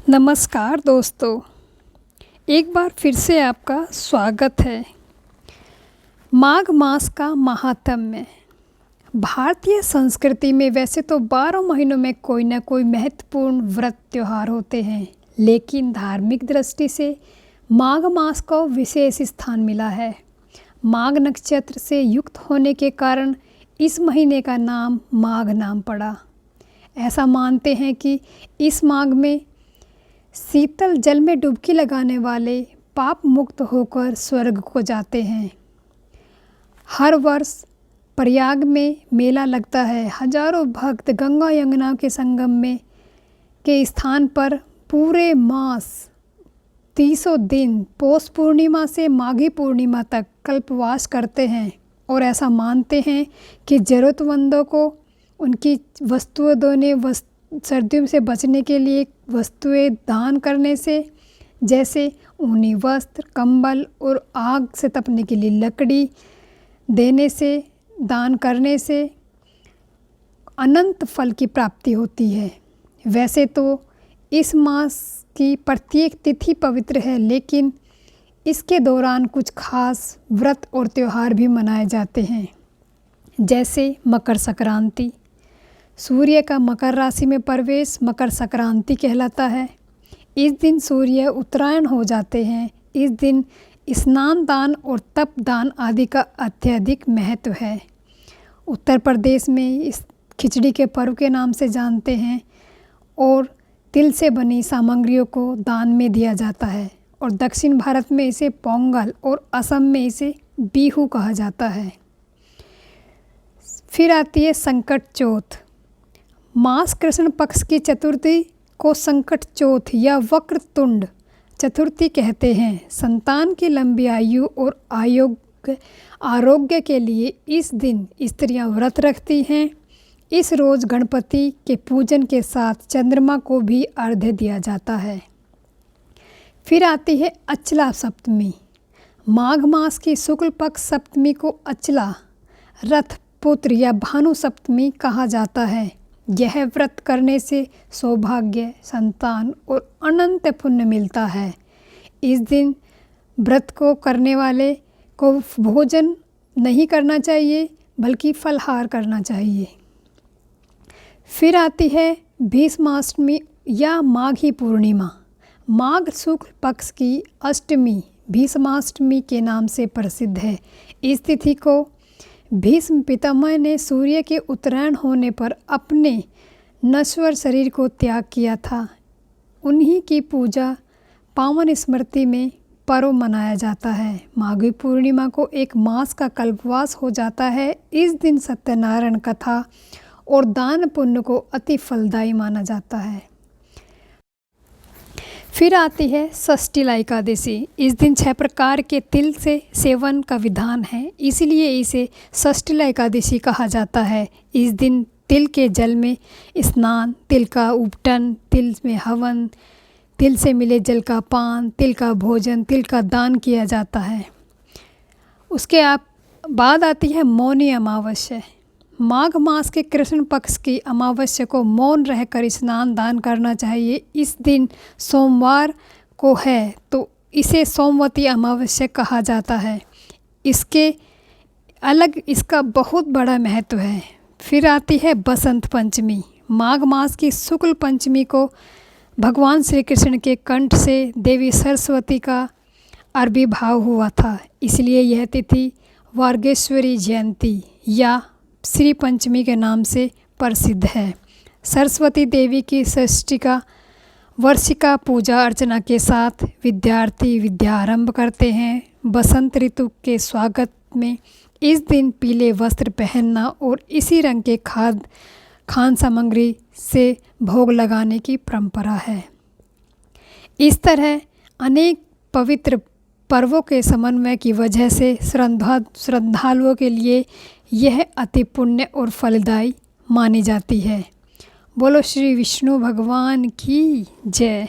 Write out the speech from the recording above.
नमस्कार दोस्तों, एक बार फिर से आपका स्वागत है। माघ मास का महात्म्य। भारतीय संस्कृति में वैसे तो 12 महीनों में कोई न कोई महत्वपूर्ण व्रत त्यौहार होते हैं, लेकिन धार्मिक दृष्टि से माघ मास को विशेष स्थान मिला है। माघ नक्षत्र से युक्त होने के कारण इस महीने का नाम माघ नाम पड़ा। ऐसा मानते हैं कि इस माघ में शीतल जल में डुबकी लगाने वाले पाप मुक्त होकर स्वर्ग को जाते हैं। हर वर्ष प्रयाग में मेला लगता है। हजारों भक्त गंगा यमुना के संगम में के स्थान पर पूरे मास 300 दिन पौष पूर्णिमा से माघी पूर्णिमा तक कल्पवास करते हैं और ऐसा मानते हैं कि ज़रूरतमंदों को उनकी वस्तुएं देने, सर्दियों से बचने के लिए वस्तुएं दान करने से, जैसे ऊनी वस्त्र, कंबल और आग से तपने के लिए लकड़ी देने से, दान करने से अनंत फल की प्राप्ति होती है। वैसे तो इस मास की प्रत्येक तिथि पवित्र है, लेकिन इसके दौरान कुछ खास व्रत और त्यौहार भी मनाए जाते हैं, जैसे मकर संक्रांति। सूर्य का मकर राशि में प्रवेश मकर संक्रांति कहलाता है। इस दिन सूर्य उत्तरायण हो जाते हैं। इस दिन स्नान दान और तप दान आदि का अत्यधिक महत्व है। उत्तर प्रदेश में इस खिचड़ी के पर्व के नाम से जानते हैं और तिल से बनी सामग्रियों को दान में दिया जाता है, और दक्षिण भारत में इसे पोंगल और असम में इसे बिहू कहा जाता है। फिर आती है संकट चौथ। मास कृष्ण पक्ष की चतुर्थी को संकट चौथ या वक्रतुंड चतुर्थी कहते हैं। संतान की लंबी आयु और आरोग्य के लिए इस दिन स्त्रियां व्रत रखती हैं। इस रोज गणपति के पूजन के साथ चंद्रमा को भी अर्घ्य दिया जाता है। फिर आती है अचला सप्तमी। माघ मास की शुक्ल पक्ष सप्तमी को अचला रथ पुत्र या भानु सप्तमी कहा जाता है। यह व्रत करने से सौभाग्य, संतान और अनंत पुण्य मिलता है। इस दिन व्रत को करने वाले को भोजन नहीं करना चाहिए, बल्कि फलाहार करना चाहिए। फिर आती है भीष्माष्टमी या माघी पूर्णिमा। माघ शुक्ल पक्ष की अष्टमी भीष्माष्टमी के नाम से प्रसिद्ध है। इस तिथि को भीष्म पितामह ने सूर्य के उत्तरायण होने पर अपने नश्वर शरीर को त्याग किया था। उन्हीं की पूजा पावन स्मृति में पर्व मनाया जाता है। माघी पूर्णिमा को एक मास का कल्पवास हो जाता है। इस दिन सत्यनारायण कथा और दान पुण्य को अति फलदायी माना जाता है। फिर आती है षष्ठी एकादशी। इस दिन 6 प्रकार के तिल से सेवन का विधान है, इसलिए इसे षष्ठी एकादशी कहा जाता है। इस दिन तिल के जल में स्नान, तिल का उपटन, तिल में हवन, तिल से मिले जल का पान, तिल का भोजन, तिल का दान किया जाता है। उसके बाद आती है मौनी अमावस्या। माघ मास के कृष्ण पक्ष की अमावस्या को मौन रहकर स्नान दान करना चाहिए। इस दिन सोमवार को है तो इसे सोमवती अमावस्या कहा जाता है। इसका बहुत बड़ा महत्व है। फिर आती है बसंत पंचमी। माघ मास की शुक्ल पंचमी को भगवान श्री कृष्ण के कंठ से देवी सरस्वती का आविर्भाव हुआ था, इसलिए यह तिथि वार्गेश्वरी जयंती या श्री पंचमी के नाम से प्रसिद्ध है। सरस्वती देवी की षष्ठिका वर्षिका पूजा अर्चना के साथ विद्यार्थी विद्यारंभ करते हैं। बसंत ऋतु के स्वागत में इस दिन पीले वस्त्र पहनना और इसी रंग के खान सामग्री से भोग लगाने की परंपरा है। इस तरह अनेक पवित्र पर्वों के समन्वय की वजह से श्रद्धालुओं के लिए यह अति पुण्य और फलदायी मानी जाती है। बोलो श्री विष्णु भगवान की जय।